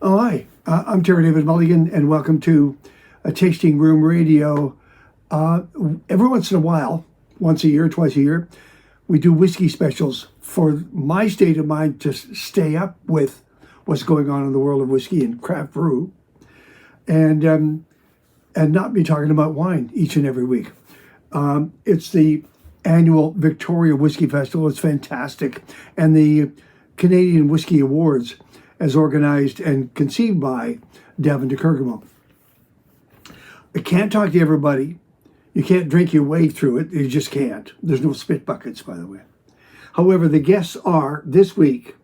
Oh, hi. I'm Terrydavidmulligan, and welcome to a Tasting Room Radio. Every once in a while, once a year, twice a year, we do whiskey specials for my state of mind to stay up with what's going on in the world of whiskey and craft brew, and not be talking about wine each and every week. It's the annual Victoria Whisky Festival. It's fantastic, and the Canadian Whisky Awards, as organized and conceived by Davin de Kergomeaux. I can't talk to everybody. You can't drink your way through it. You just can't. There's no spit buckets, by the way. However, the guests are, this week,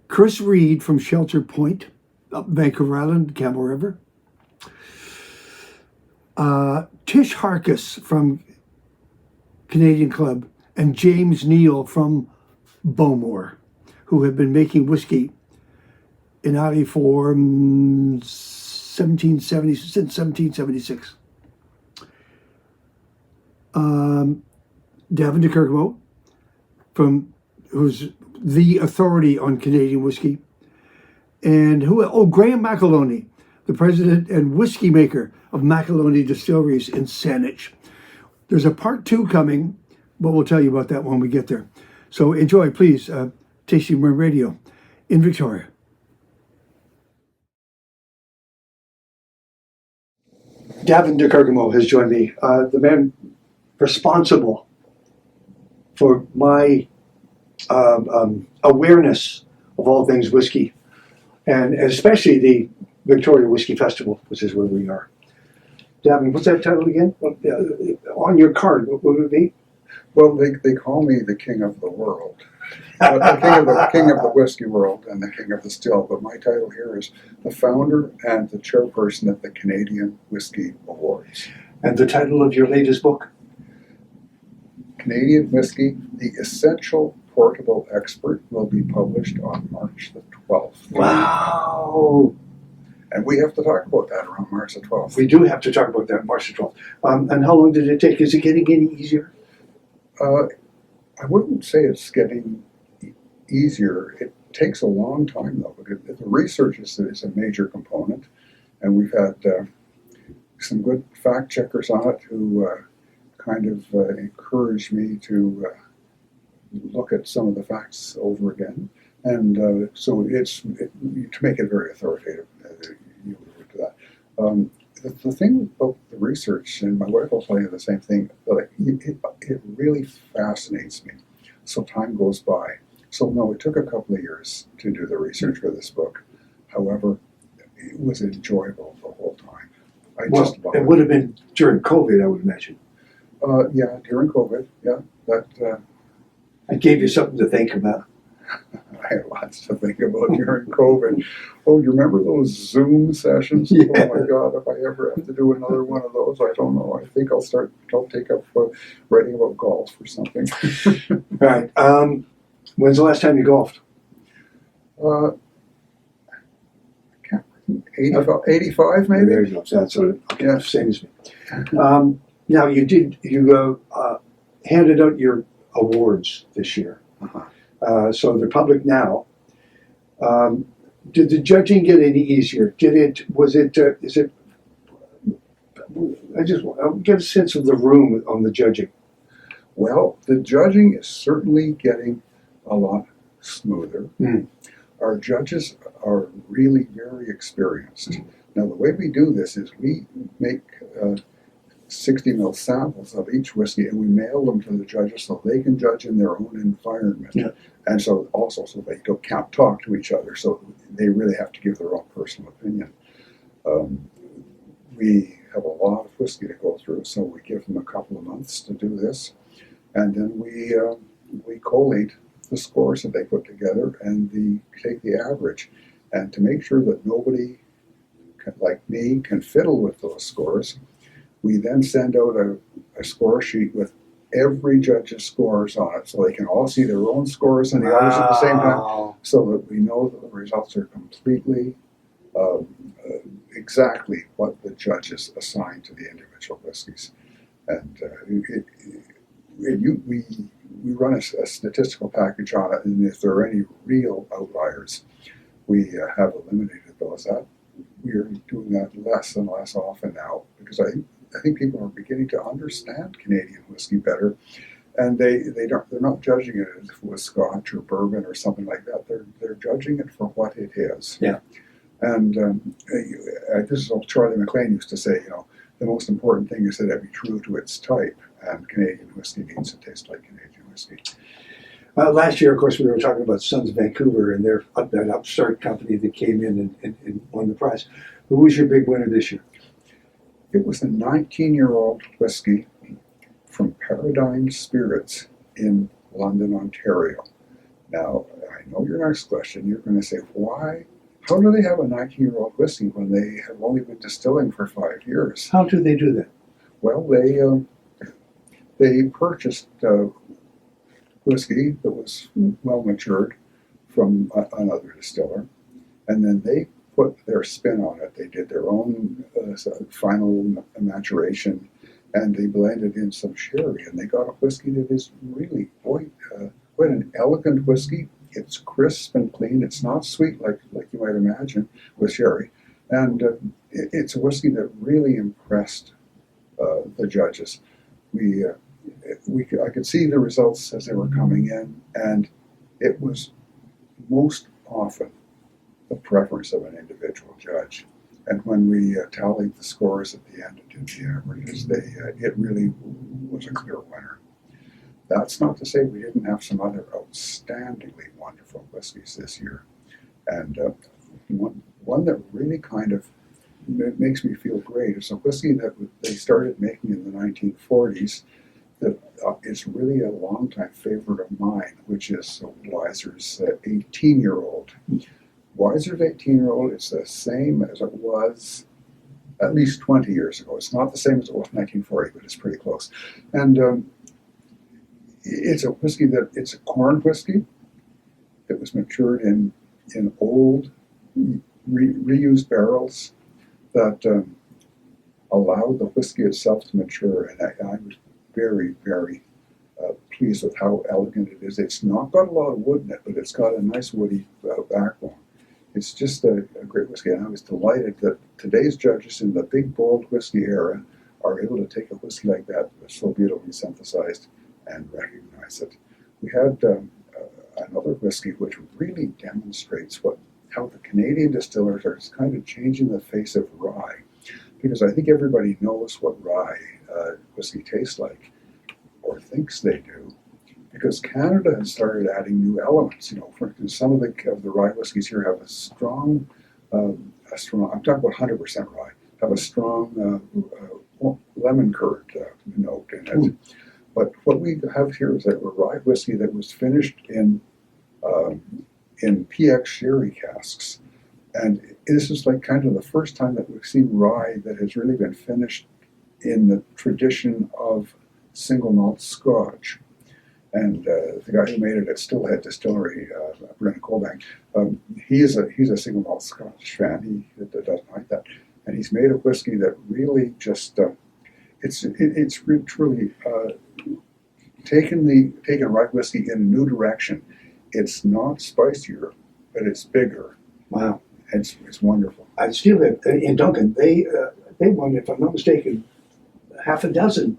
Chris Reed from Shelter Point, up Vancouver Island, Campbell River. Tish Harkis from Canadian Club, and James Neal from Bowmore, who have been making whiskey in Adi for 1770, since 1776. Davin de Kergomeaux, who's the authority on Canadian whiskey, and Graham McAloney, the president and whiskey maker of McAloney Distilleries in Saanich. There's a part 2 coming, but we'll tell you about that when we get there. So enjoy, please, Tasting Room Radio in Victoria. Davin de Kergomeaux has joined me, the man responsible for my awareness of all things whiskey, and especially the Victoria Whisky Festival, which is where we are. Davin, what's that title again? On your card, what would it be? Well, they call me the king of the world. The king of the whiskey world and the king of the still. But my title here is the founder and the chairperson of the Canadian Whisky Awards. And the title of your latest book? Canadian Whisky, the Essential Portable Expert, will be published on March the 12th. Wow! And we have to talk about that around March the 12th. We do have to talk about that March the 12th. And how long did it take? Is it getting any easier? I wouldn't say it's getting easier. It takes a long time, though. The research is a major component, and we've had some good fact checkers on it who kind of encouraged me to look at some of the facts over again. And so it's to make it very authoritative. You referred to that. The thing about the research, and my wife will tell you the same thing, but it really fascinates me. So time goes by. So no, it took a couple of years to do the research for this book. However, it was enjoyable the whole time. It would have been during COVID, I would imagine. Yeah, during COVID, yeah. It gave you something to think about. I had lots to think about during COVID. Oh, you remember those Zoom sessions? Yeah. Oh my God, if I ever have to do another one of those, I don't know. I think I'll take up writing about golf or something. Right. When's the last time you golfed? I can't remember. 85 maybe? There you go. That's okay. Yeah. Same as me. Now, you handed out your awards this year. Uh-huh. So they're public now. Did the judging get any easier? I just want to get a sense of the room on the judging. Well, the judging is certainly getting a lot smoother. Mm. Our judges are really very experienced. Now, the way we do this is we make 60 ml samples of each whiskey, and we mail them to the judges so they can judge in their own environment. Yeah. And so also so they can't talk to each other, so they really have to give their own personal opinion. We have a lot of whiskey to go through, so we give them a couple of months to do this, and then we collate the scores that they put together and take the average, and to make sure that nobody like me can fiddle with those scores, we then send out a score sheet with every judge's scores on it, so they can all see their own scores and the others at the same time, so that we know that the results are completely exactly what the judges assigned to the individual whiskeys. And we run a statistical package on it, and if there are any real outliers, we have eliminated those. That we are doing that less and less often now because I think people are beginning to understand Canadian whiskey better, and they're not judging it as if it was Scotch or bourbon or something like that. They're judging it for what it is. Yeah. And this is what Charlie McLean used to say. The most important thing is that it be true to its type, and Canadian whiskey needs to taste like Canadian whiskey. Last year, of course, we were talking about Sons of Vancouver and their that upstart company that came in and won the prize. Who was your big winner this year? It was a 19-year-old whiskey from Paradigm Spirits in London, Ontario. Now, I know your next question. You're going to say, why? How do they have a 19-year-old whiskey when they have only been distilling for 5 years? How do they do that? Well, they purchased whiskey that was well matured from another distiller, and then they put their spin on it. They did their own final maturation, and they blended in some sherry, and they got a whiskey that is really quite an elegant whiskey. It's crisp and clean. It's not sweet like you might imagine with sherry, and it's a whiskey that really impressed the judges. I could see the results as they were coming in, and it was most often the preference of an individual judge. And when we tallied the scores at the end and did the averages, it really was a clear winner. That's not to say we didn't have some other outstandingly wonderful whiskeys this year. And one that really kind of makes me feel great is a whiskey that they started making in the 1940s that is really a longtime favorite of mine, which is Weiser's 18-year-old. Weiser's 18-year-old is the same as it was at least 20 years ago. It's not the same as it was in 1940, but it's pretty close. And it's a whiskey it's a corn whiskey that was matured in old reused barrels that allowed the whiskey itself to mature. And I was very, very pleased with how elegant it is. It's not got a lot of wood in it, but it's got a nice woody backbone. It's just a great whiskey, and I was delighted that today's judges in the big, bold whiskey era are able to take a whiskey like that that's so beautifully synthesized and recognize it. We had another whiskey which really demonstrates how the Canadian distillers are kind of changing the face of rye, because I think everybody knows what rye whiskey tastes like, or thinks they do, because Canada has started adding new elements. For instance, some of the rye whiskeys here have a strong, I'm talking about 100% rye, have a strong lemon curd note in it. Mm. But what we have here is a rye whiskey that was finished in PX sherry casks. And this is like kind of the first time that we've seen rye that has really been finished in the tradition of single malt Scotch. And the guy who made it at Stillhead Distillery, Brennan Colbank, he's a single malt Scotch fan. He doesn't like that, and he's made a whiskey that really just it's really truly taken rye whiskey in a new direction. It's not spicier, but it's bigger. Wow, it's wonderful. I still have in Duncan. They won, if I'm not mistaken, half a dozen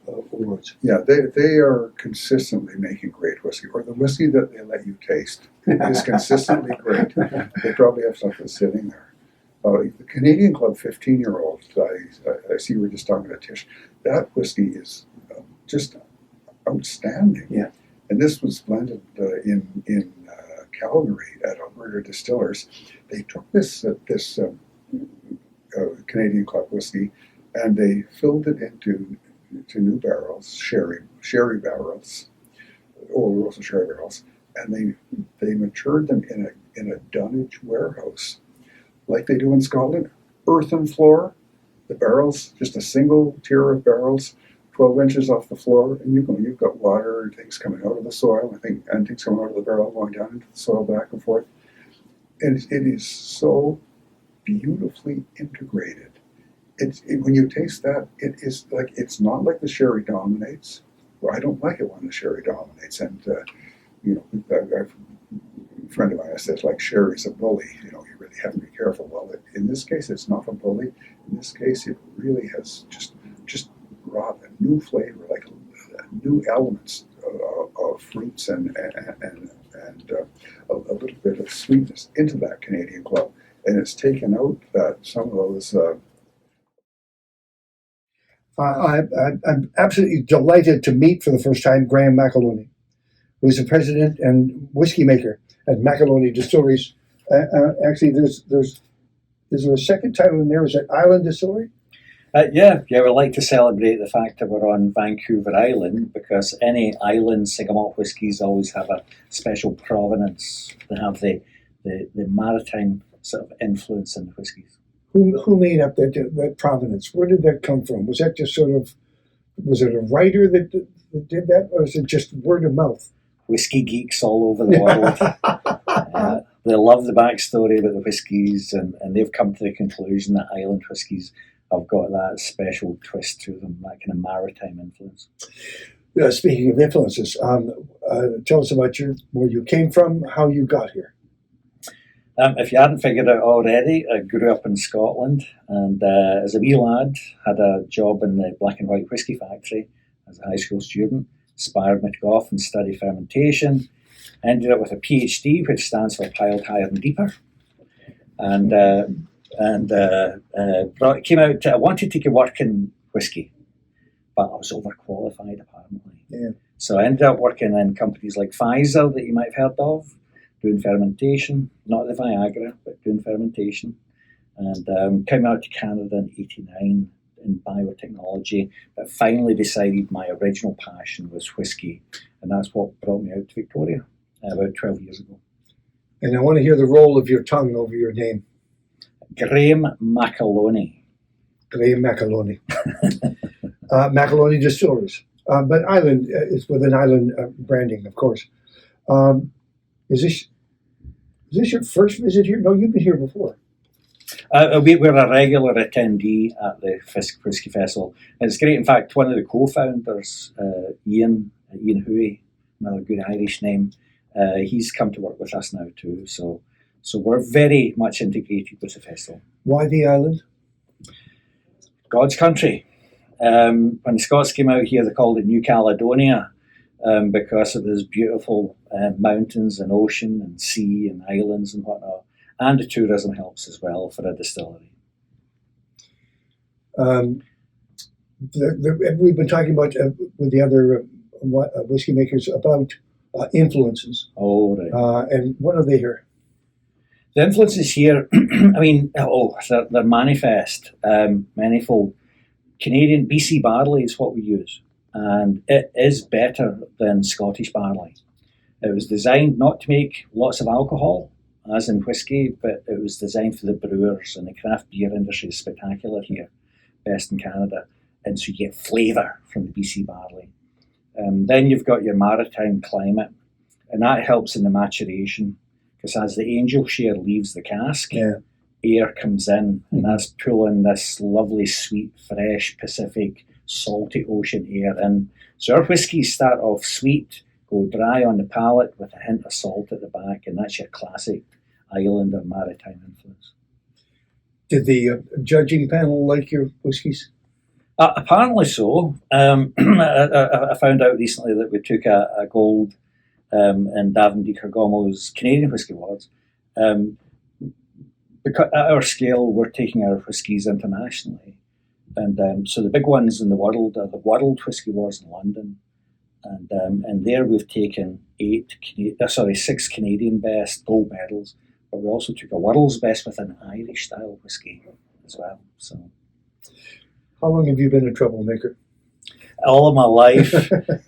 awards. Yeah, they are consistently making great whiskey, or the whiskey that they let you taste is consistently great. They probably have stuff that's sitting there. The Canadian Club 15-year-old, I see we're just talking to Tish, that whiskey is just outstanding. Yeah. And this was blended in Calgary at Alberta Distillers. They took this Canadian Club whiskey and they filled it into new barrels, sherry barrels, old sherry barrels, and they matured them in a dunnage warehouse, like they do in Scotland. Earthen floor, the barrels, just a single tier of barrels, 12 inches off the floor, and you've got water and things coming out of the soil, and things coming out of the barrel going down into the soil back and forth. And it is so beautifully integrated. When you taste that, it's not like the sherry dominates. Well, I don't like it when the sherry dominates, and I've friend of mine says, like, sherry's a bully. You know, you really have to be careful. Well, in this case, it's not a bully. In this case, it really has just brought a new flavor, like new elements of fruits and a little bit of sweetness into that Canadian Club. And it's taken out that some of those. I'm absolutely delighted to meet for the first time Graham McAloney, who is the president and whiskey maker at McAloney Distilleries. Actually, is there a second title in there? Is it Island Distillery? Yeah, we'd like to celebrate the fact that we're on Vancouver Island, because any island Kergommeaux whiskies always have a special provenance. They have the maritime sort of influence in the whiskies. Who made up that provenance? Where did that come from? Was that just was it a writer that did that, or was it just word of mouth? Whiskey geeks all over the world. They love the backstory about the whiskies, and they've come to the conclusion that island whiskies have got that special twist to them, that kind of maritime influence. Speaking of influences, tell us about where you came from, how you got here. If you hadn't figured out already, I grew up in Scotland, and as a wee lad, had a job in the black and white whisky factory as a high school student. Inspired me to go off and study fermentation. Ended up with a PhD, which stands for Piled Higher and Deeper. And came out. I wanted to work in whisky, but I was overqualified apparently. Yeah. So I ended up working in companies like Pfizer, that you might have heard of, doing fermentation, not the Viagra, but doing fermentation. And came out to Canada in '89 in biotechnology, but finally decided my original passion was whisky, and that's what brought me out to Victoria about 12 years ago. And I want to hear the roll of your tongue over your name. Graham McAloney. Graham McAloney. McAloney Distilleries. But Island is with an Island branding, of course. Is this your first visit here? No, you've been here before. We're a regular attendee at the Whisky Festival. And it's great. In fact, one of the co-founders, Ian Huey, another good Irish name, he's come to work with us now too. So we're very much integrated with the festival. Why the island? God's country. When the Scots came out here, they called it New Caledonia, because of those beautiful mountains and ocean and sea and islands and whatnot. And the tourism helps as well for a distillery. We've been talking about with the other whiskey makers about influences. Oh, right. And what are they here? The influences here, I mean, they're manifest, manifold. Canadian BC barley is what we use, and it is better than Scottish barley. It was designed not to make lots of alcohol, as in whisky, but it was designed for the brewers, and the craft beer industry is spectacular here, best in Canada, and so you get flavour from the BC barley. Then you've got your maritime climate, and that helps in the maturation, because as the angel share leaves the cask, air comes in, and that's pulling this lovely, sweet, fresh, Pacific, salty ocean air in. So our whiskies start off sweet, go dry on the palate with a hint of salt at the back, and that's your classic island or maritime influence. Did the judging panel like your whiskies? Apparently so. I found out recently that we took a gold in Davin de Kergomeaux's Canadian Whisky Awards. Because at our scale, we're taking our whiskies internationally. And so the big ones in the world are the World Whisky Awards in London. And there we've taken 6 Canadian best gold medals, but we also took a world's best with an Irish style whiskey as well. So, how long have you been a troublemaker? All of my life.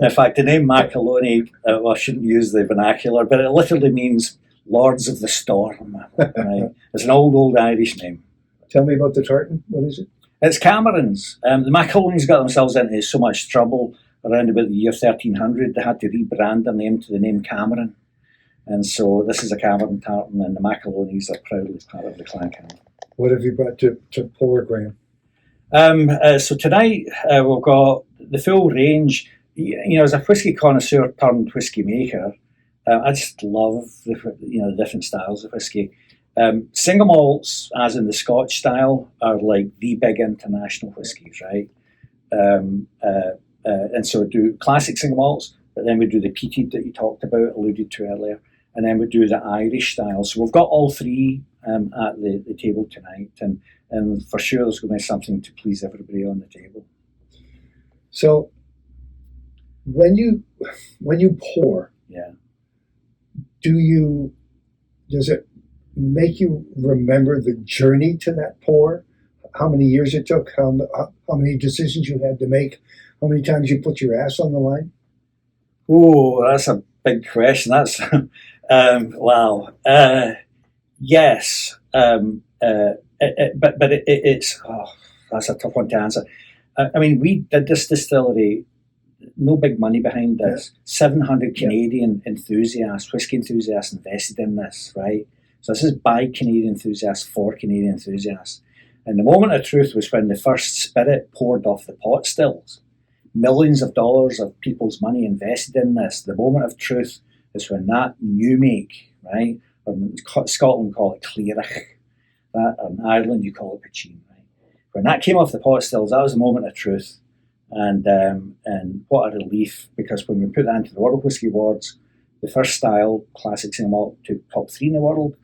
In fact, the name McAloney, I shouldn't use the vernacular, but it literally means Lords of the Storm. Right? It's an old Irish name. Tell me about the tartan. What is it? It's Camerons. The McAloneys got themselves into so much trouble around about the year 1300. They had to rebrand their name to the name Cameron. And so this is a Cameron tartan, and the McAloneys are proudly part of the clan Cameron. What have you brought to pour, Graham? So tonight we've got the full range. You know, as a whisky connoisseur turned whisky maker, I just love the different styles of whiskey. Single malts, as in the Scotch style, are like the big international whiskies, right? And so do classic single malts, but then we do the peated that you talked about, alluded to earlier, and then we do the Irish style. So we've got all three at the table tonight, and for sure there's going to be something to please everybody on the table. So when you pour, Yeah. does it make you remember the journey to that pour? How many years it took? How many decisions you had to make? How many times you put your ass on the line? Oh, that's a big question. That's wow. Yes, it's that's a tough one to answer. I mean, we did this distillery, no big money behind this. 700 Canadian enthusiasts, whiskey enthusiasts, invested in this, right? So this is by Canadian enthusiasts for Canadian enthusiasts. And the moment of truth was when the first spirit poured off the pot stills. Millions of dollars of people's money invested in this. The moment of truth is when that new make, right? Or in Scotland call it Clearach. Or in Ireland you call it Pachin, right? When that came off the pot stills, that was the moment of truth. And what a relief, because when we put that into the World Whisky Awards, the first style, classic single malt, took top 3 in the world.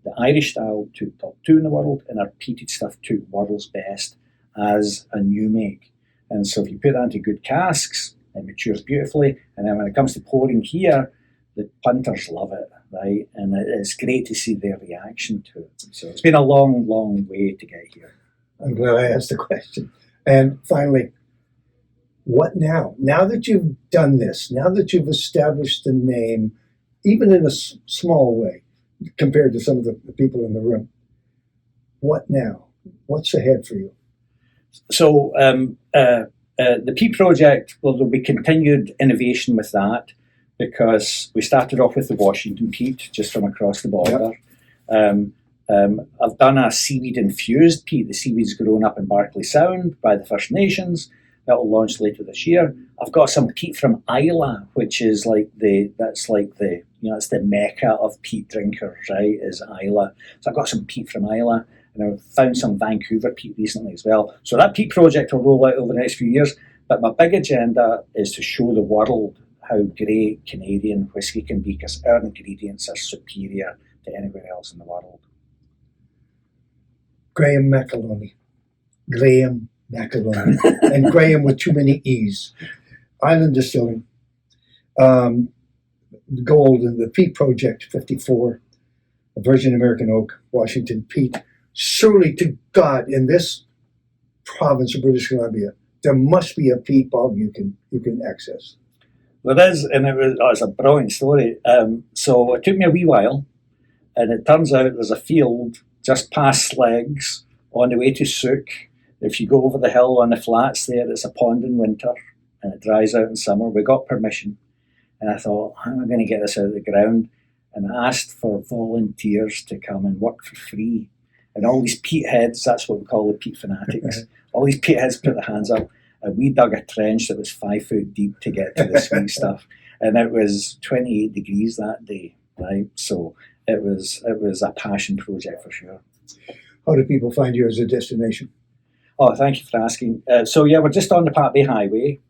The Irish style took top 2 in the world, and our peated stuff took world's best as a new make. And so if you put that into good casks, it matures beautifully. And then when it comes to pouring here, the punters love it, right? And it's great to see their reaction to it. So it's been a long, long way to get here. I'm glad I asked the question. And finally, what now? Now that you've done this, now that you've established the name, even in a small way, compared to some of the people in the room, what now? What's ahead for you? So the Peat Project, well, there'll be continued innovation with that, because we started off with the Washington peat, just from across the border. Yep. I've done a seaweed-infused peat. The seaweed's grown up in Barclay Sound by the First Nations. That will launch later this year. I've got some peat from Islay, which is it's the mecca of peat drinkers, right, is Islay. So I've got some peat from Islay, and I've found some Vancouver peat recently as well. So that peat project will roll out over the next few years, but my big agenda is to show the world how great Canadian whiskey can be, because our ingredients are superior to anywhere else in the world. Graham McAloney. And Graham with too many E's. Island Distilling, Gold, and the Peat Project 54, Virgin American Oak, Washington Peat. Surely to God, in this province of British Columbia, there must be a peat bog you can access. There is, and it's a brilliant story. So it took me a wee while, and it turns out there's a field just past Sleggs on the way to Sook. If you go over the hill on the flats there, it's a pond in winter and it dries out in summer. We got permission, and I thought, how am I going to get this out of the ground? And I asked for volunteers to come and work for free. And all these peat heads, that's what we call the peat fanatics, all these peat heads put their hands up, and we dug a trench that was 5 foot deep to get to the sweet stuff. And it was 28 degrees that day, right? So it was a passion project for sure. How do people find you as a destination? Oh, thank you for asking. So yeah, we're just on the Pat Bay Highway.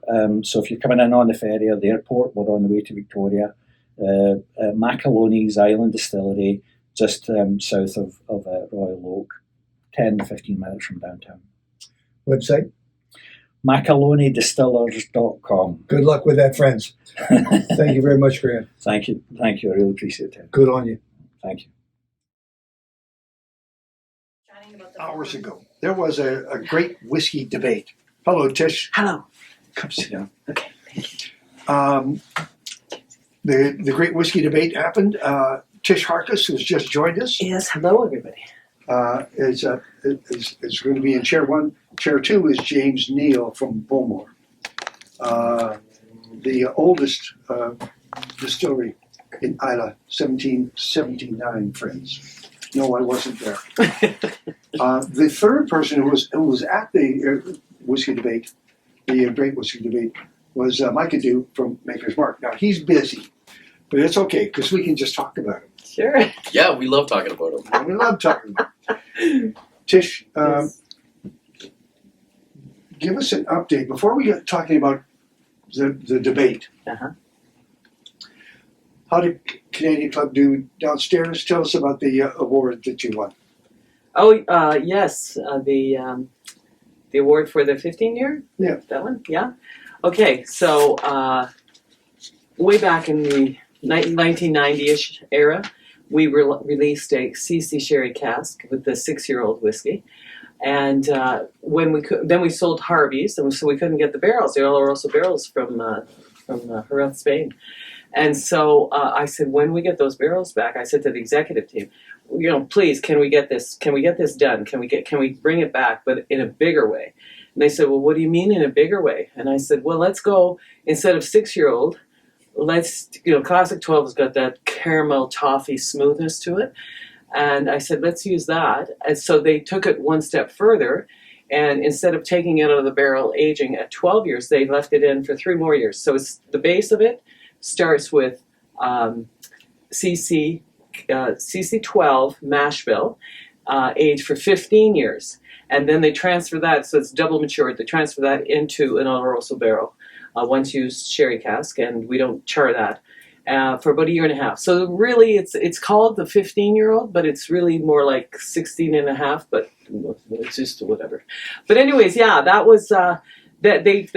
So if you're coming in on the ferry or the airport, we're on the way to Victoria. McAloney's Island Distillery, just south of Royal Oak, 10 to 15 minutes from downtown. Website? McAloneyDistillers.com. Good luck with that, friends. Thank you very much, Graham. Thank you. I really appreciate it. Good on you. Thank you. Hours ago, there was a great whiskey debate. Hello, Tish. Hello. Come sit down. Okay. The great whiskey debate happened. Tish Harkis, who's just joined us, Yes. Hello, everybody. is going to be in chair one. Chair two is James Neal from Beaumont, the oldest distillery in Islay, 1779. Friends. No, I wasn't there. The third person who was at the whiskey debate, the great whiskey debate, was Mike Adu from Maker's Mark. Now, he's busy. But it's okay, because we can just talk about it. Sure. Yeah, we love talking about them. And we love talking about it. Tish, Yes. give us an update before we get talking about the debate. Uh-huh. How did Canadian Club do downstairs? Tell us about the award that you won. Oh, yes, the award for the 15-year? Yeah. That one? Yeah. Okay, so way back in the 1990-ish era, we released a CC sherry cask with the 6-year-old whiskey. And when then we sold Harvey's, and so we couldn't get the barrels, the Oloroso barrels from Jerez, Spain. And so I said, when we get those barrels back, I said to the executive team, please, can we get this done? Can we bring it back, but in a bigger way? And they said, well, what do you mean in a bigger way? And I said, well, let's go, instead of 6-year-old, let's, Classic 12 has got that caramel toffee smoothness to it. And I said, let's use that. And so they took it one step further. And instead of taking it out of the barrel aging at 12 years, they left it in for 3 more years. So it's the base of it starts with CC12 mash bill, aged for 15 years. And then they transfer that, so it's double matured. They transfer that into an Oloroso barrel, once used sherry cask, and we don't char that. For about a year and a half. So really it's called the 15-year-old, but it's really more like 16 and a half, but it's just whatever. But anyways, yeah, that was, that they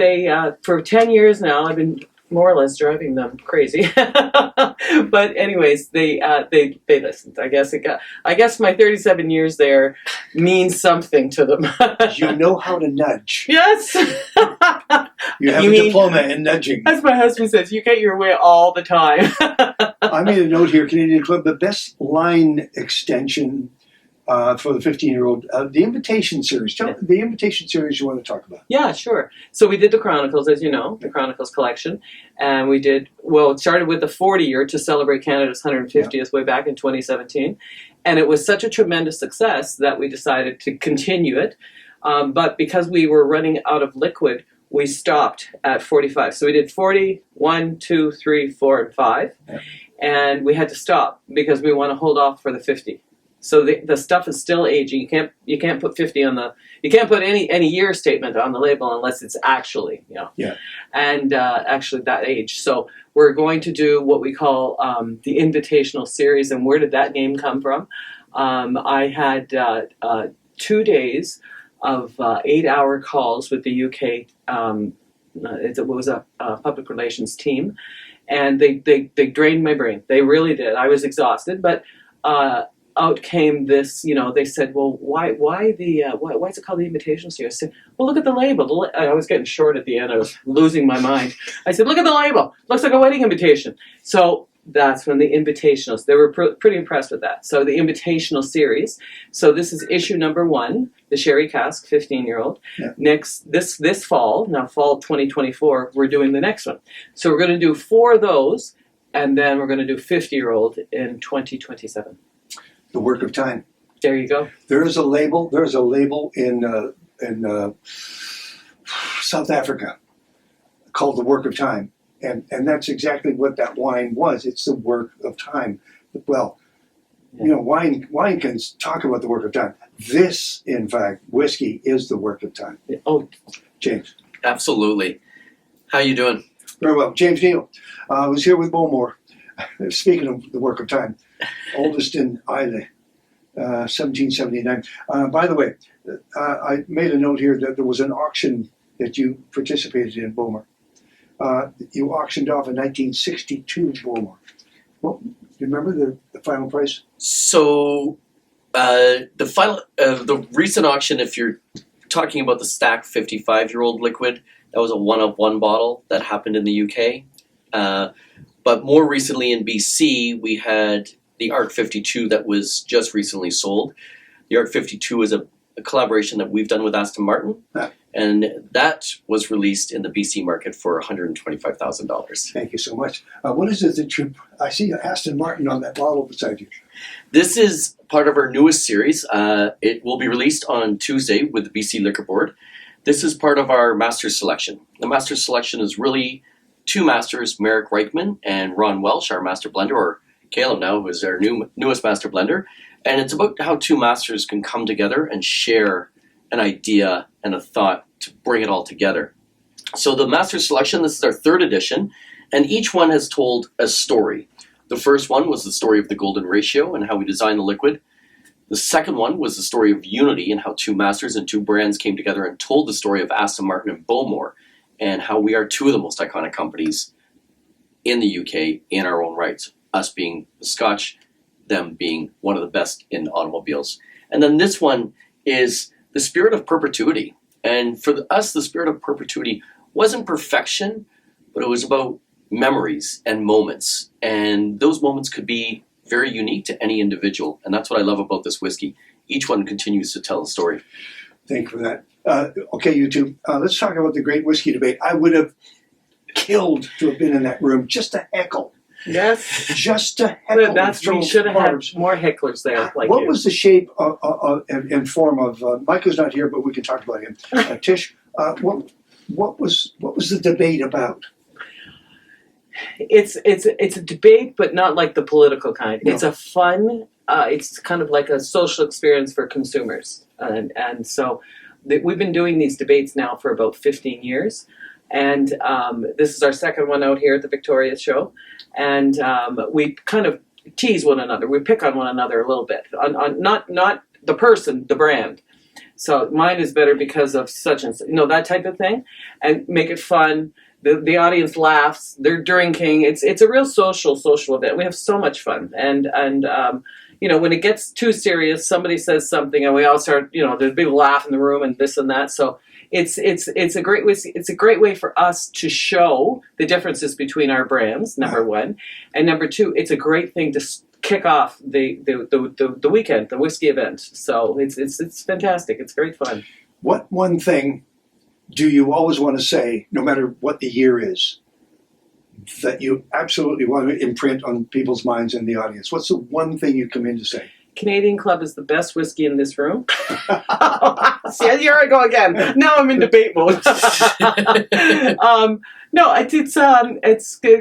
for 10 years now, I've been more or less driving them crazy. But anyways, they listened. I guess my 37 years there means something to them. You know how to nudge. Yes. You have You a mean- diploma in nudging. As my husband says, you get your way all the time. I made a note here, Canadian Club, the best line extension for the 15-year-old, the Invitation Series. Tell the Invitation Series you want to talk about. Yeah, sure. So we did the Chronicles, as you know, the Chronicles collection. And we did, it started with the 40-year to celebrate Canada's 150th way back in 2017. And it was such a tremendous success that we decided to continue it. But because we were running out of liquid, we stopped at 45. So we did 40, 1, 2, 3, 4, and 5. Yeah. And we had to stop because we want to hold off for the 50. So the stuff is still aging. You can't put 50 on you can't put any year statement on the label unless it's actually, Yeah. and actually that age. So we're going to do what we call the Invitational Series. And where did that name come from? I had 2 days of 8-hour calls with the UK. It was a public relations team, and they drained my brain. They really did. I was exhausted, but out came this. They said, "Well, why is it called the Invitation Series?" I said, "Well, look at the label." I was getting short at the end. I was losing my mind. I said, "Look at the label. Looks like a wedding invitation." So that's when the Invitationals. They were pretty impressed with that. So the Invitational Series. So this is issue number 1, the Sherry Cask, 15-year-old. Yeah. Next, this fall, now fall 2024, we're doing the next one. So we're going to do 4 of those, and then we're going to do 50-year-old in 2027. The Work of Time. There you go. There is a label. There's a label in South Africa called The Work of Time. And that's exactly what that wine was. It's the work of time. Well, wine can talk about the work of time. This, in fact, whiskey is the work of time. Oh, James. Absolutely. How you doing? Very well. James Neal was here with Bowmore. Speaking of the work of time, oldest in Islay, 1779. By the way, I made a note here that there was an auction that you participated in, Bowmore. You auctioned off a 1962 Bowmore. Well, do you remember the final price? So the recent auction, if you're talking about the Stack 55-year-old liquid, that was a 1-of-1 bottle that happened in the UK. But more recently in BC, we had the Arc 52 that was just recently sold. The Arc 52 is a collaboration that we've done with Aston Martin. Ah. And that was released in the BC market for $125,000. Thank you so much. What is it that I see Aston Martin on that bottle beside you? This is part of our newest series. It will be released on Tuesday with the BC Liquor Board. This is part of our Master Selection. The Master Selection is really two masters, Merrick Reichman and Ron Welsh, our master blender, or Caleb now, who is our newest master blender. And it's about how two masters can come together and share an idea and a thought to bring it all together. So the master selection, this is our third edition, and each one has told a story. The first one was the story of the golden ratio and how we designed the liquid. The second one was the story of unity and how two masters and two brands came together and told the story of Aston Martin and Bowmore and how we are two of the most iconic companies in the UK in our own rights, us being the Scotch, them being one of the best in automobiles. And then this one is the spirit of perpetuity. And for us, the spirit of perpetuity wasn't perfection, but it was about memories and moments. And those moments could be very unique to any individual. And that's what I love about this whiskey. Each one continues to tell a story. Thank you for that. Okay, you two, let's talk about the great whiskey debate. I would have killed to have been in that room just to heckle. Yes. Just to heckle. That's we should have had more hecklers there. Like what you. was the shape and form of? Micah's not here, but we can talk about him. Tish, what was the debate about? It's a debate, but not like the political kind. No. It's a fun. It's kind of like a social experience for consumers, and so we've been doing these debates now for about 15 years, and this is our second one out here at the Victoria show, and we kind of tease one another. We pick on one another a little bit, on not the person, the brand. So mine is better because of such and such, that type of thing, and make it fun. The audience laughs. They're drinking. It's a real social event. We have so much fun, and when it gets too serious, somebody says something, and we all start. There's a big laugh in the room, and this and that. So it's a great way for us to show the differences between our brands. Number one, and number two, it's a great thing to kick off the weekend, the whiskey event. So it's fantastic. It's great fun. What one thing do you always want to say, no matter what the year is, that you absolutely want to imprint on people's minds and the audience? What's the one thing you come in to say? Canadian Club is the best whiskey in this room. See, here I go again. Now I'm in debate mode. No, it's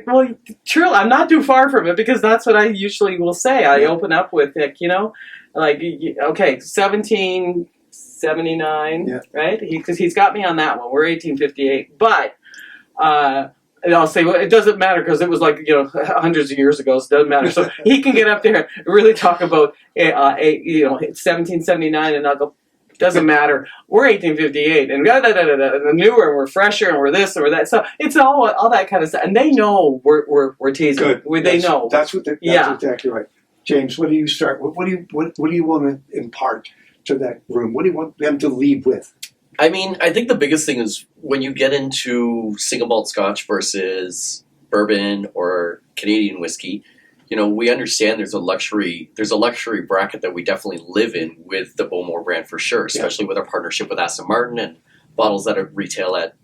well, truly, I'm not too far from it because that's what I usually will say. I open up with, okay, 1779, right? Because he's got me on that one. We're 1858, but and I'll say, well, it doesn't matter because it was hundreds of years ago, so it doesn't matter. So he can get up there and really talk about 1779, and I'll go, doesn't matter. We're 1858, and the newer, and we're fresher, and we're this, and we're that. So it's all that kind of stuff, and they know we're teasing. Good. They know. That's exactly right. James, what do you start? What do you want to impart to that room? What do you want them to leave with? I mean, I think the biggest thing is when you get into single malt Scotch versus bourbon or Canadian whiskey, we understand there's a luxury bracket that we definitely live in with the Bowmore brand for sure, especially with our partnership with Aston Martin and bottles that retail at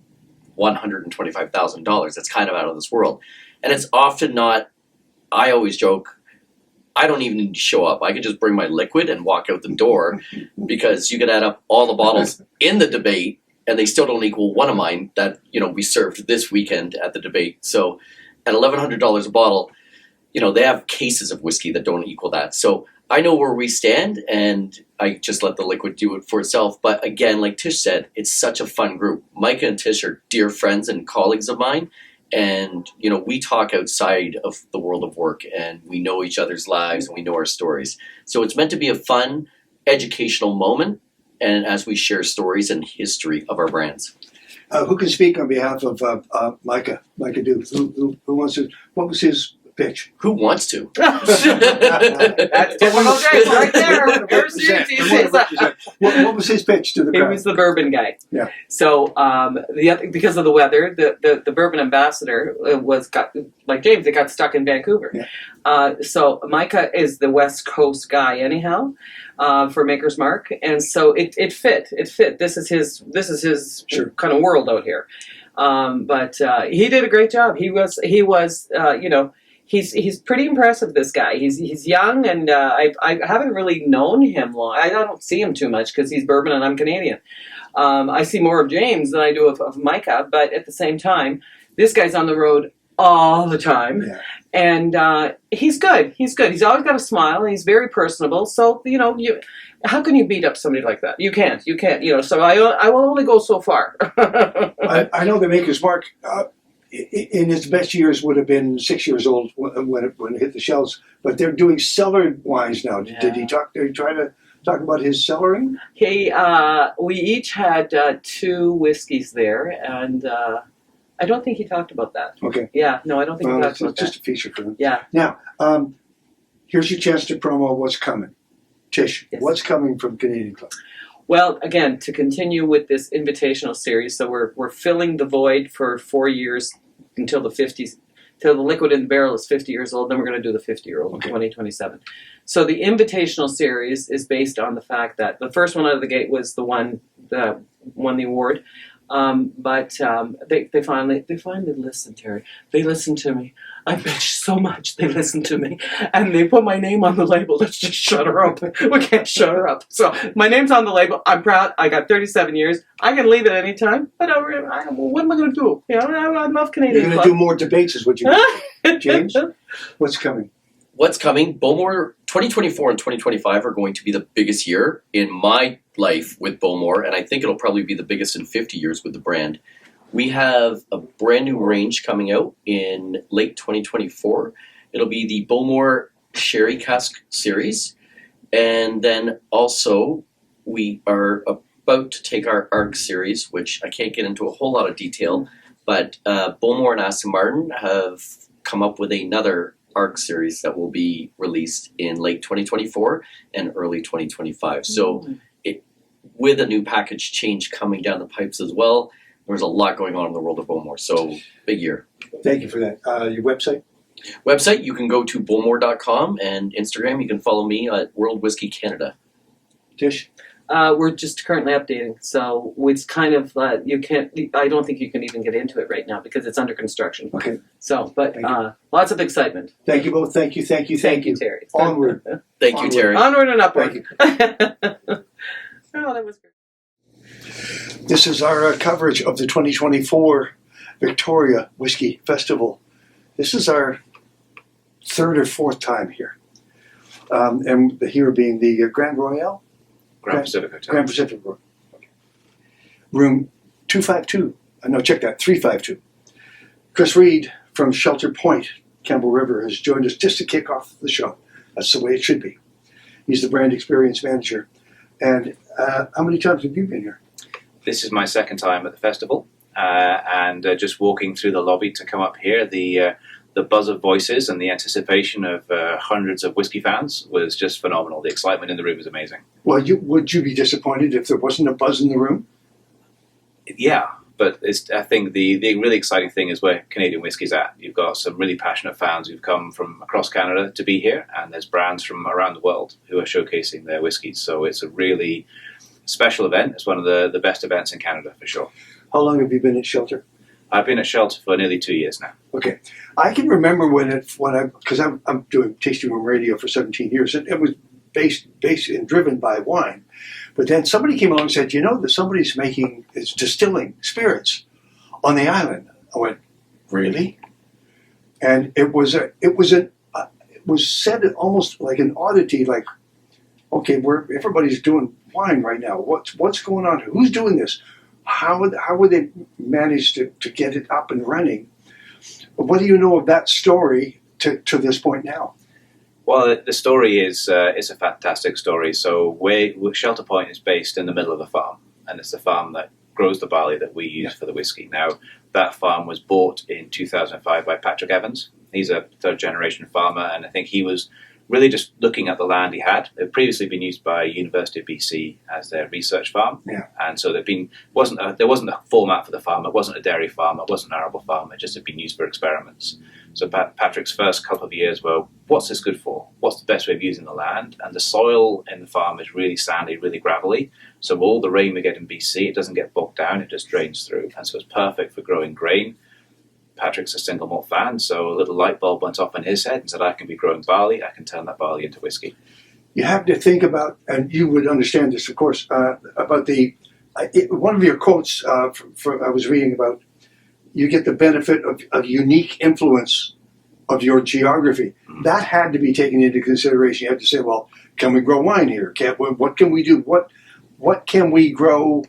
$125,000. That's kind of out of this world. And it's often not, I always joke, I don't even need to show up. I could just bring my liquid and walk out the door because you could add up all the bottles in the debate and they still don't equal one of mine that, we served this weekend at the debate. So at $1,100 a bottle, they have cases of whiskey that don't equal that. So I know where we stand and I just let the liquid do it for itself. But again, like Tish said, it's such a fun group. Micah and Tish are dear friends and colleagues of mine. And, we talk outside of the world of work and we know each other's lives and we know our stories. So it's meant to be a fun, educational moment. And as we share stories and history of our brands. Who can speak on behalf of Micah? Micah Dukes. Who wants to? What was his pitch? Who wants to? That's typical James right there. What was his pitch to the crowd? He was the bourbon guy. Yeah. So because of the weather, the bourbon ambassador like James. It got stuck in Vancouver. Yeah. So Micah is the West Coast guy anyhow for Maker's Mark, and so it fit. This is his kind of world out here. But he did a great job. He was He's pretty impressive, this guy. He's young, and I haven't really known him long. I don't see him too much because he's bourbon and I'm Canadian. I see more of James than I do of Micah, but at the same time, This guy's on the road all the time. Yeah. And he's good. He's good. He's always got a smile, and he's very personable. So, how can you beat up somebody like that? You can't. So I will only go so far. I know the Maker's Mark, in its best years, would have been 6 years old when it hit the shelves. But they're doing cellar wines now. Yeah. Did he try to talk about his cellaring? We each had 2 whiskeys there, and I don't think he talked about that. Okay. Yeah, no, I don't think he talked about it's just a feature for him. that. Now, here's your chance to promo what's coming. Tish, Yes. what's coming from Canadian Club? Well, again, to continue with this invitational series, so we're filling the void for 4 years until the 50s, till the liquid in the barrel is 50 years old. Then we're going to do the 50-year-old in 2027. So the invitational series is based on the fact that the first one out of the gate was the one that won the award. But they finally listened, Terry. They listened to me. I bitched so much. They listened to me, and they put my name on the label. Let's just shut her up. We can't shut her up. So my name's on the label. I'm proud. I got 37 years. I can leave at any time. But what am I going to do? I love Canadian You're going Club. to do more debates, is what you're going to do. James, what's coming? What's coming? Bowmore 2024 and 2025 are going to be the biggest year in my life with Bowmore, and I think it'll probably be the biggest in 50 years with the brand. We have a brand new range coming out in late 2024. It'll be the Bowmore Sherry Cask Series, and then also we are about to take our ARG series, which I can't get into a whole lot of detail, but Bowmore and Aston Martin have come up with another ARG series that will be released in late 2024 and early 2025. So with a new package change coming down the pipes as well, there's a lot going on in the world of Bowmore. So big year. Thank you for that. Your website? Website, you can go to bowmore.com, and Instagram, you can follow me at World Whiskey Canada. Tish? We're just currently updating, so it's kind of you can't. I don't think you can even get into it right now because it's under construction. Okay. So, but Thank you. lots of excitement. Thank you both. Thank you. Terry. Onward. Thank you, Onward. Terry. Onward and upward. Thank you. Oh, that was great. This is our coverage of the 2024 Victoria Whisky Festival. This is our 3rd or 4th time here. And here being the Grand Royale? Grand Pacific Hotel. Grand Pacific Room. Okay. Room 252. No, check that. 352. Chris Reed from Shelter Point, Campbell River, has joined us just to kick off the show. That's the way it should be. He's the brand experience manager. And how many times have you been here? This is my 2nd time at the festival, and just walking through the lobby to come up here, the buzz of voices and the anticipation of hundreds of whiskey fans was just phenomenal. The excitement in the room was amazing. Well, would you be disappointed if there wasn't a buzz in the room? Yeah, but I think the really exciting thing is where Canadian Whisky's at. You've got some really passionate fans who've come from across Canada to be here, and there's brands from around the world who are showcasing their whiskies. So it's a really special event. It's one of the best events in Canada for sure. How long have you been at Shelter? I've been at Shelter for nearly 2 years now. Okay, I can remember because I'm doing tasting room radio for 17 years. It was based and driven by wine, but then somebody came along and said, that somebody's distilling spirits on the island. I went, really? And it was said almost like an oddity, like, okay, everybody's doing wine right now. What's going on? Who's doing this? How would they manage to get it up and running? What do you know of that story to this point now? Well, the story is a fantastic story. So Shelter Point is based in the middle of a farm, and it's the farm that grows the barley that we use for the whiskey. Now, that farm was bought in 2005 by Patrick Evans. He's a 3rd-generation farmer, and I think he was really just looking at the land he had. It had previously been used by University of BC as their research farm. Yeah. And so there wasn't a format for the farm. It wasn't a dairy farm. It wasn't an arable farm. It just had been used for experiments. So Patrick's first couple of years were, what's this good for? What's the best way of using the land? And the soil in the farm is really sandy, really gravelly. So all the rain we get in BC, it doesn't get bogged down. It just drains through. And so it's perfect for growing grain. Patrick's a single malt fan, so a little light bulb went off in his head and said, I can be growing barley, I can turn that barley into whiskey. You have to think about, and you would understand this, of course, about one of your quotes I was reading about you get the benefit of unique influence of your geography. That had to be taken into consideration. You have to say, well, can we grow wine here? What can we do? What can we grow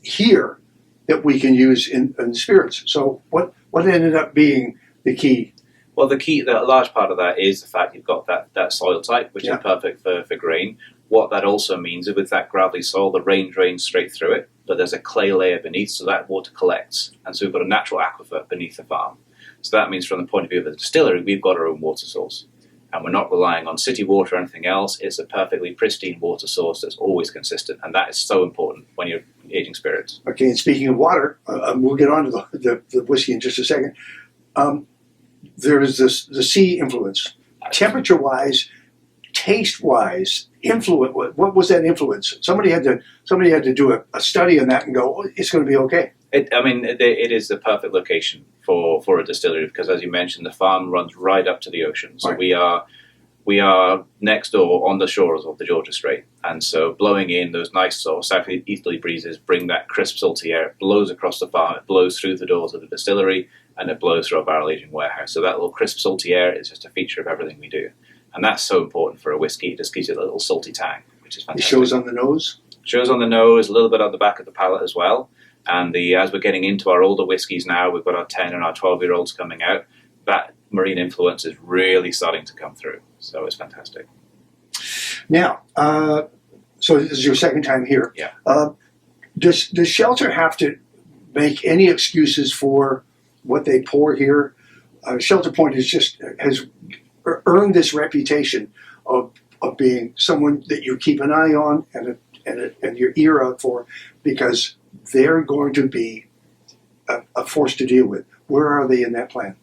here that we can use in spirits? So what ended up being the key? Well, the large part of that is the fact you've got that soil type, which is perfect for grain. What that also means is with that gravelly soil, the rain drains straight through it, but there's a clay layer beneath, so that water collects. And so we've got a natural aquifer beneath the farm. So that means from the point of view of the distillery, we've got our own water source. And we're not relying on city water or anything else. It's a perfectly pristine water source that's always consistent. And that is so important when you're aging spirits. Okay, and speaking of water, we'll get on to the whiskey in just a second. There is the sea influence. Temperature-wise, taste-wise, influence. What was that influence? Somebody had to do a study on that and go, oh, it's going to be okay. It is the perfect location for a distillery because, as you mentioned, the farm runs right up to the ocean. So right. we are next door on the shores of the Georgia Strait, and so blowing in those nice sort of southeasterly breezes bring that crisp, salty air. It blows across the farm. It blows through the doors of the distillery, and it blows through our barrel aging warehouse. So that little crisp, salty air is just a feature of everything we do, and that's so important for a whiskey. It just gives you a little salty tang, which is fantastic. It shows on the nose. Shows on the nose, a little bit on the back of the palate as well. And as we're getting into our older whiskies now, we've got our 10 and our 12-year-olds coming out. That marine influence is really starting to come through. So it's fantastic. Now, so this is your second time here. Yeah. Does Shelter have to make any excuses for what they pour here? Shelter Point has earned this reputation of being someone that you keep an eye on and your ear out for because they're going to be a force to deal with. Where are they in that plan?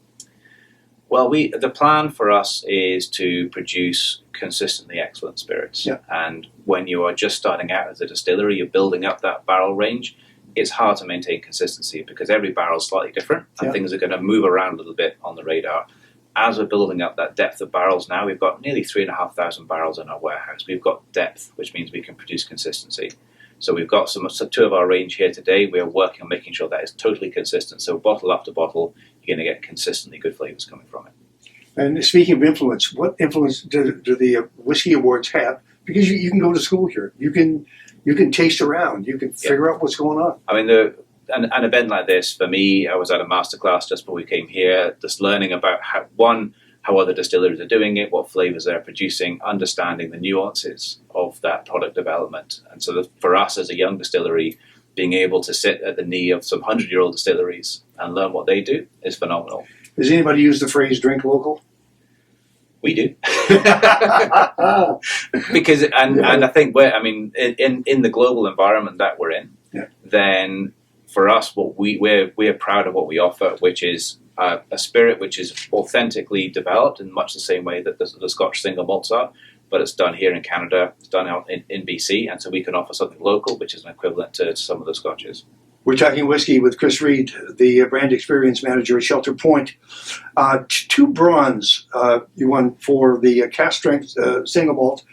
Well, the plan for us is to produce consistently excellent spirits. Yeah. And when you are just starting out as a distillery, you're building up that barrel range, it's hard to maintain consistency because every barrel is slightly different and things are going to move around a little bit on the radar. As we're building up that depth of barrels now, we've got nearly 3,500 barrels in our warehouse. We've got depth, which means we can produce consistency. So we've got two of our range here today. We are working on making sure that is totally consistent. So bottle after bottle, you're going to get consistently good flavors coming from it. And speaking of influence, what influence do the Whisky Awards have? Because you can go to school here. You can taste around. You can figure out what's going on. I mean, an event like this, for me, I was at a masterclass just before we came here, just learning about how other distilleries are doing it, what flavors they're producing, understanding the nuances of that product development. And so for us as a young distillery, being able to sit at the knee of some 100-year-old distilleries and learn what they do is phenomenal. Does anybody use the phrase drink local? We do. Because, and I think in the global environment that we're in, then for us, we're proud of what we offer, which is a spirit which is authentically developed in much the same way that the Scotch single malts are, but it's done here in Canada, it's done out in BC, and so we can offer something local, which is an equivalent to some of the Scotches. We're talking whiskey with Chris Reed, the brand experience manager at Shelter Point. 2 bronze you won for the cast strength single malt,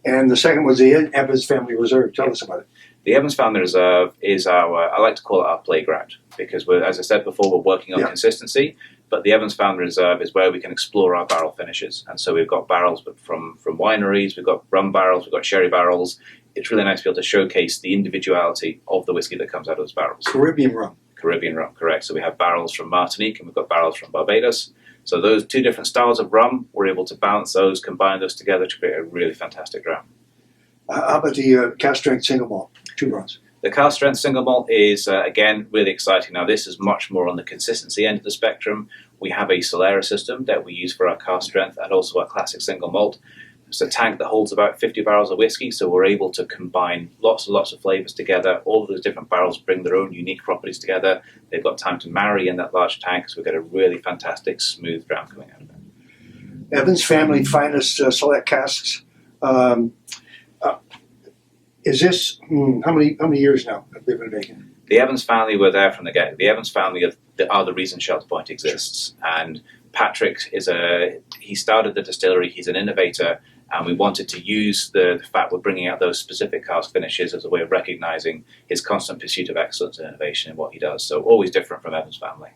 and the second was the Evans Family Reserve. Tell us about it. The Evans Family Reserve is I like to call it our playground, because as I said before, we're working on consistency, but the Evans Family Reserve is where we can explore our barrel finishes. And so we've got barrels from wineries, we've got rum barrels, we've got sherry barrels. It's really nice to be able to showcase the individuality of the whiskey that comes out of those barrels. Caribbean rum, correct. So we have barrels from Martinique and we've got barrels from Barbados. So those 2 different styles of rum, we're able to balance those, combine those together to create a really fantastic rum. How about the cast strength single malt, 2 bronze? The cast strength single malt is, again, really exciting. Now, this is much more on the consistency end of the spectrum. We have a Solera system that we use for our cast strength and also our classic single malt. It's a tank that holds about 50 barrels of whiskey, so we're able to combine lots and lots of flavors together. All of those different barrels bring their own unique properties together. They've got time to marry in that large tank, so we get a really fantastic, smooth dram coming out of it. Evans Family Finest Select Casks. Is this, how many years now have they been making? The Evans family were there from the get. The Evans family are the reason Shelter Point exists. And Patrick he started the distillery. He's an innovator, and we wanted to use the fact we're bringing out those specific cask finishes as a way of recognizing his constant pursuit of excellence and innovation in what he does. So always different from Evan's family.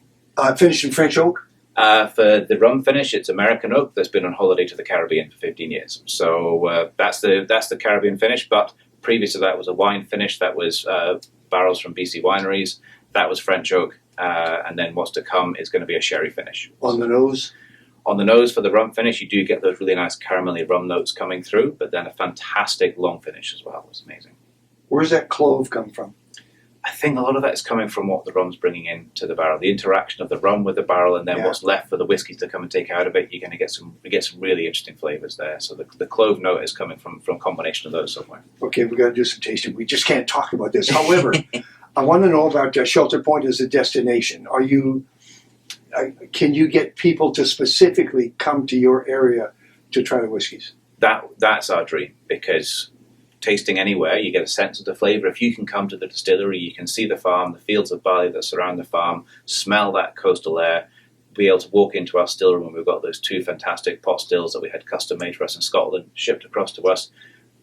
Finished in French oak? For the rum finish, it's American oak that's been on holiday to the Caribbean for 15 years. So that's the Caribbean finish. But previous to that was a wine finish that was barrels from BC wineries. That was French oak. And then what's to come is going to be a sherry finish. On the nose? On the nose for the rum finish, you do get those really nice caramelly rum notes coming through, but then a fantastic long finish as well. It's amazing. Where's that clove come from? I think a lot of that is coming from what the rum's bringing into the barrel, the interaction of the rum with the barrel, and then what's left for the whiskies to come and take out of it. You're going to get some really interesting flavors there. So the clove note is coming from a combination of those somewhere. Okay, we've got to do some tasting. We just can't talk about this. However, I want to know about Shelter Point as a destination. Can you get people to specifically come to your area to try the whiskeys? That's our dream, because tasting anywhere, you get a sense of the flavour. If you can come to the distillery, you can see the farm, the fields of barley that surround the farm, smell that coastal air, be able to walk into our still room. We've got those 2 fantastic pot stills that we had custom made for us in Scotland, shipped across to us.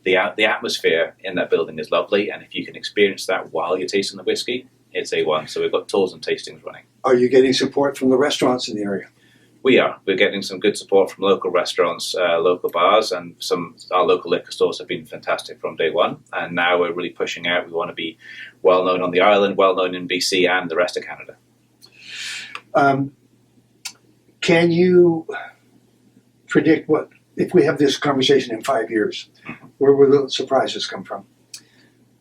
The atmosphere in that building is lovely, and if you can experience that while you're tasting the whiskey, it's A1. So we've got tours and tastings running. Are you getting support from the restaurants in the area? We're getting some good support from local restaurants, local bars, and our local liquor stores have been fantastic from day one. And now we're really pushing out. We want to be well known on the island, well known in BC and the rest of Canada. Can you predict what, if we have this conversation in 5 years, where will the surprises come from?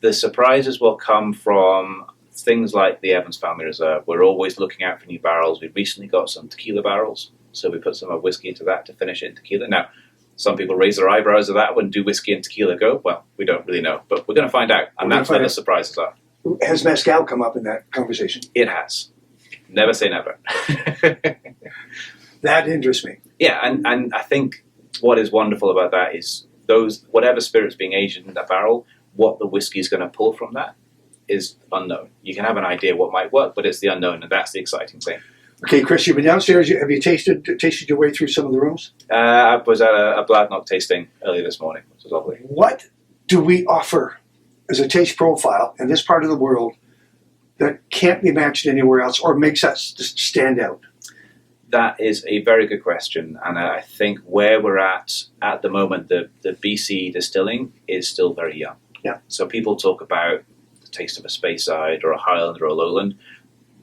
The surprises will come from things like the Evans Family Reserve. We're always looking out for new barrels. We recently got some tequila barrels, so we put some of whiskey into that to finish it in tequila. Now, some people raise their eyebrows at that. When do whiskey and tequila go? Well, we don't really know, but we're going to find out, and that's where the surprises are. Has mezcal come up in that conversation? It has. Never say never. That interests me. Yeah, and I think what is wonderful about that is whatever spirit's being aged in that barrel, what the whiskey is going to pull from that is unknown. You can have an idea what might work, but it's the unknown, and that's the exciting thing. Okay, Chris, you've been downstairs. Have you tasted your way through some of the rooms? I was at a Bladnock tasting earlier this morning, which was lovely. What do we offer as a taste profile in this part of the world that can't be matched anywhere else or makes us stand out? That is a very good question, and I think where we're at the moment, the BC distilling is still very young. Yeah. So people talk about the taste of a Speyside or a Highland or a Lowland.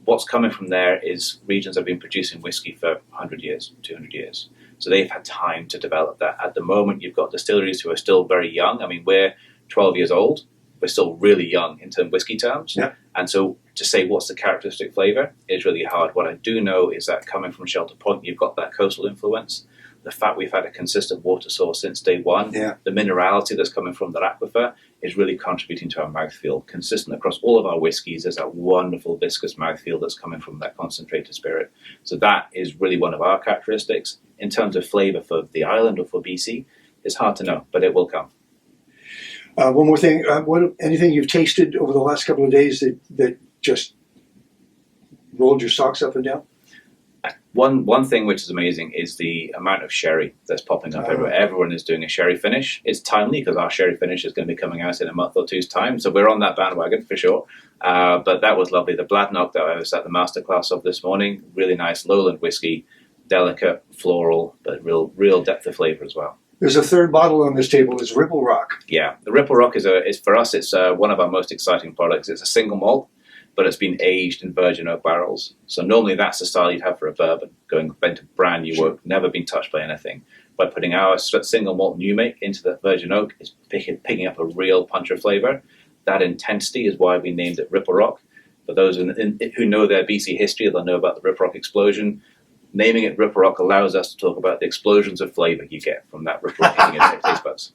What's coming from there is regions that have been producing whiskey for 100 years, 200 years. So they've had time to develop that. At the moment, you've got distilleries who are still very young. I mean, we're 12 years old. We're still really young in terms of whiskey terms. Yeah. And so to say what's the characteristic flavour is really hard. What I do know is that coming from Shelter Point, you've got that coastal influence. The fact we've had a consistent water source since day one, the minerality that's coming from that aquifer is really contributing to our mouthfeel. Consistent across all of our whiskies, there's that wonderful viscous mouthfeel that's coming from that concentrated spirit. So that is really one of our characteristics. In terms of flavour for the island or for BC, it's hard to know, but it will come. One more thing. Anything you've tasted over the last couple of days that just rolled your socks up and down? One thing which is amazing is the amount of sherry that's popping up everywhere. Everyone is doing a sherry finish. It's timely because our sherry finish is going to be coming out in a month or two's time, so we're on that bandwagon for sure. But that was lovely. The Bladnock that I was at the masterclass of this morning, really nice lowland whiskey, delicate, floral, but real depth of flavour as well. There's a third bottle on this table. It's Ripple Rock. Yeah, the Ripple Rock is for us. It's one of our most exciting products. It's a single malt, but it's been aged in virgin oak barrels. So normally that's the style you'd have for a bourbon, going into brand new oak, never been touched by anything. By putting our single malt new make into the virgin oak, it's picking up a real punch of flavour. That intensity is why we named it Ripple Rock. For those who know their BC history, they'll know about the Ripple Rock explosion. Naming it Ripple Rock allows us to talk about the explosions of flavour you get from that Ripple Rock hitting your taste buds.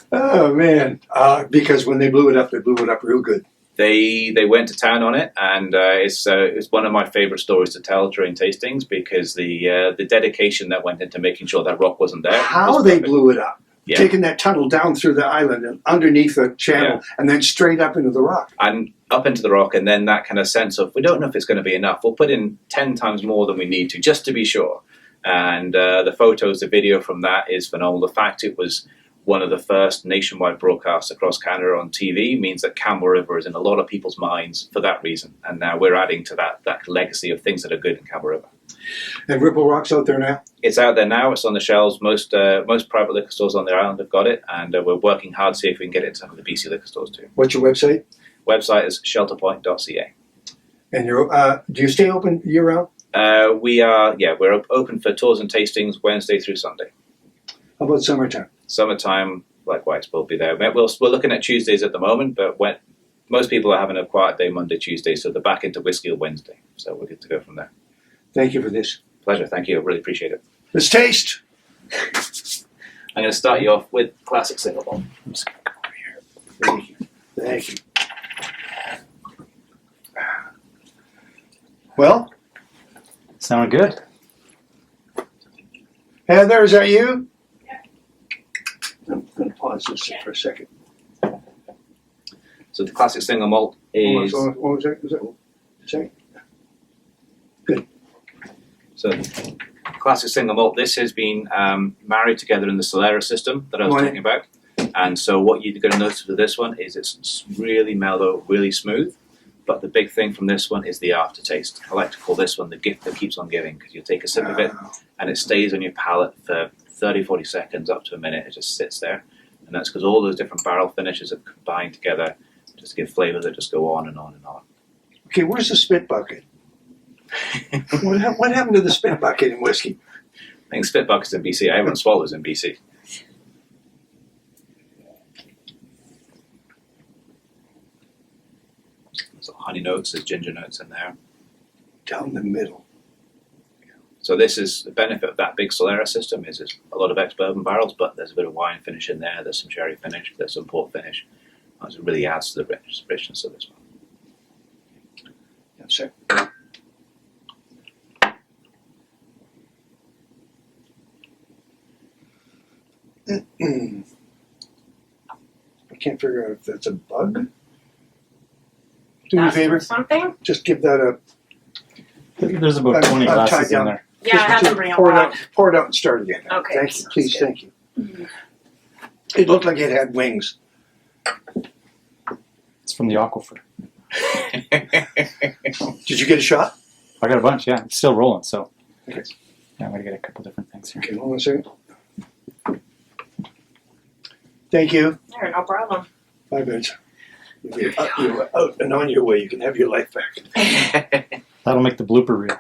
Oh, man. Because when they blew it up real good. They went to town on it, and it's one of my favourite stories to tell during tastings because the dedication that went into making sure that rock wasn't there. How they blew it up. Yeah. Taking that tunnel down through the island and underneath the channel and then straight up into the rock. And up into the rock, and then that kind of sense of, we don't know if it's going to be enough. We'll put in 10 times more than we need to, just to be sure. And the photos, the video from that is phenomenal. The fact it was one of the first nationwide broadcasts across Canada on TV means that Campbell River is in a lot of people's minds for that reason. And now we're adding to that legacy of things that are good in Campbell River. And Ripple Rock's out there now? It's out there now. It's on the shelves. Most private liquor stores on the island have got it. And we're working hard to see if we can get it to some of the BC liquor stores too. What's your website? Website is shelterpoint.ca. And do you stay open year-round? We're open for tours and tastings Wednesday through Sunday. How about summertime? Summertime, likewise, we'll be there. We're looking at Tuesdays at the moment, but most people are having a quiet day Monday, Tuesday, so they're back into whiskey on Wednesday. So we're good to go from there. Thank you for this. Pleasure, thank you. I really appreciate it. Let's taste. I'm going to start you off with classic single malt. I'm just going to go over here. Thank you. Thank you. Well, Sounded good. Heather, is that you? Yeah. I'm going to pause this for a second. So the classic single malt is... What was that? Was that second? Good. So classic single malt, this has been married together in the Solera system that I was talking about. And so what you're going to notice with this one is it's really mellow, really smooth. But the big thing from this one is the aftertaste. I like to call this one the gift that keeps on giving, because you take a sip of it and it stays on your palate for 30, 40 seconds, up to a minute. It just sits there. And that's because all those different barrel finishes have combined together just to give flavours that just go on and on and on. Okay, where's the spit bucket? What happened to the spit bucket in whiskey? I think spit buckets in BC. Everyone swallows in BC. There's honey notes, there's ginger notes in there. Down the middle. So this is the benefit of that big Solera system is there's a lot of ex-bourbon barrels, but there's a bit of wine finish in there, there's some sherry finish, there's some port finish. It really adds to the richness of this one. Yes, sir. I can't figure out if that's a bug. Do me a favor. Something? Just give that a... There's about 20 I'll tie glasses in down. there. Yeah, I have Just to bring a pour it lot. out, pour it out and start again. Okay, Thank you, sounds please, good. thank you. It looked like it had wings. It's from the aquifer. Did you get a shot? I got a bunch, yeah. It's still rolling, so. Okay. Yeah, I'm going to get a couple different things here. Okay, hold on a second. Thank you. There, no problem. 5 minutes. You're out and on your way. You can have your life back. That'll make the blooper reel.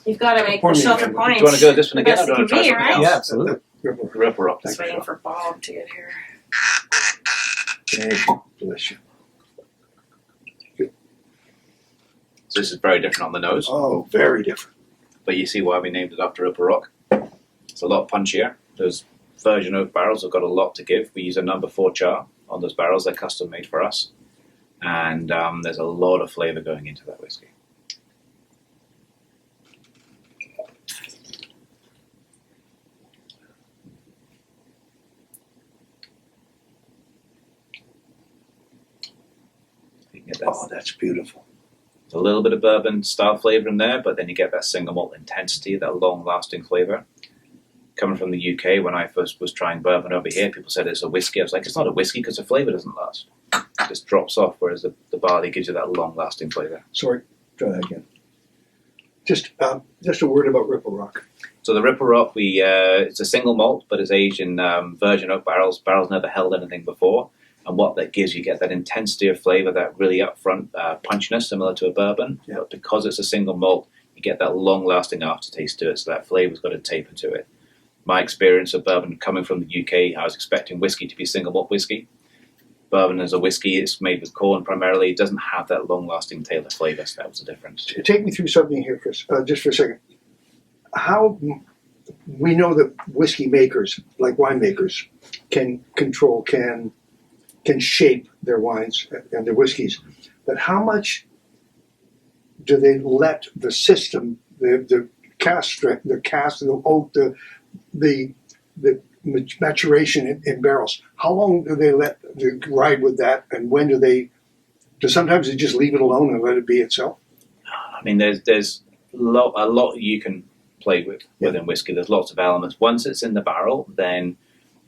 You've got to make Pour the me shelter again. points. Do you want to go this one again, Best or do you want to try it can be, something right? else? Yeah, absolutely. Ripper up. Just waiting for Bob to get here. Thank you. Bless you. So this is very different on the nose, Oh, very different. but you see why we named it after Ripper Rock. It's a lot punchier. Those virgin oak barrels have got a lot to give. We use a number 4 char on those barrels. They're custom made for us. And there's a lot of flavour going into that whiskey. You can get that. Oh, that's beautiful. A little bit of bourbon style flavour in there, but then you get that single malt intensity, that long lasting flavour. Coming from the UK, when I first was trying bourbon over here, people said it's a whiskey. I was like, it's not a whiskey because the flavour doesn't last. It just drops off, whereas the barley gives you that long lasting flavour. Sorry, try that again. Just a word about Ripple Rock. So the Ripper Rock, it's a single malt, but it's aged in virgin oak barrels. Barrels never held anything before. And what that gives, you get that intensity of flavour, that really upfront punchiness, similar to a bourbon. Yeah. But because it's a single malt, you get that long-lasting aftertaste to it, so that flavour's got a taper to it. My experience of bourbon coming from the UK, I was expecting whiskey to be single malt whiskey. Bourbon is a whiskey, it's made with corn primarily. It doesn't have that long-lasting tail of flavour, so that was the difference. Take me through something here, Chris, just for a second. How we know that whiskey makers, like winemakers, can control, can shape their wines and their whiskeys, but how much do they let the system, the oak, the maturation in barrels? How long do they let the ride with that, and when do sometimes they just leave it alone and let it be itself? I mean, there's a lot you can played with within whiskey. There's lots of elements. Once it's in the barrel, then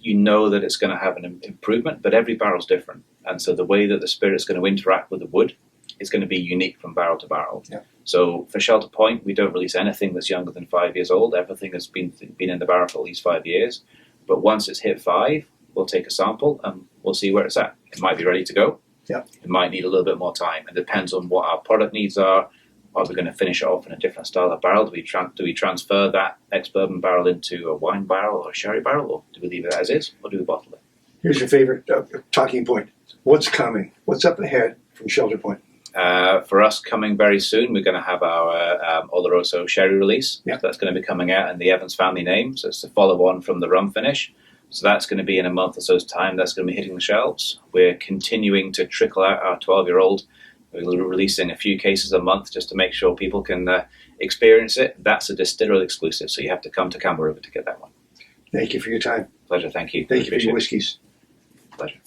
you know that it's going to have an improvement, but every barrel's different. And so the way that the spirit's going to interact with the wood is going to be unique from barrel to barrel. Yeah. So for Shelter Point, we don't release anything that's younger than 5 years old. Everything has been in the barrel for at least 5 years. But once it's hit 5, we'll take a sample and we'll see where it's at. It might be ready to go. Yeah. It might need a little bit more time. It depends on what our product needs are. Are we going to finish it off in a different style of barrel? Do we transfer that ex-bourbon barrel into a wine barrel or a sherry barrel? Or do we leave it as is? Or do we bottle it? Here's your favorite talking point. What's coming? What's up ahead from Shelter Point? For us, coming very soon, we're going to have our Oloroso sherry release. Yeah. So that's going to be coming out in the Evans family name. So it's the follow-on from the rum finish. So that's going to be in a month or so's time. That's going to be hitting the shelves. We're continuing to trickle out our 12-year-old. We're releasing a few cases a month just to make sure people can experience it. That's a distiller exclusive, so you have to come to Campbell River to get that one. Thank you for your time. Pleasure, thank you. Thank you for Appreciate your it. whiskeys. Pleasure.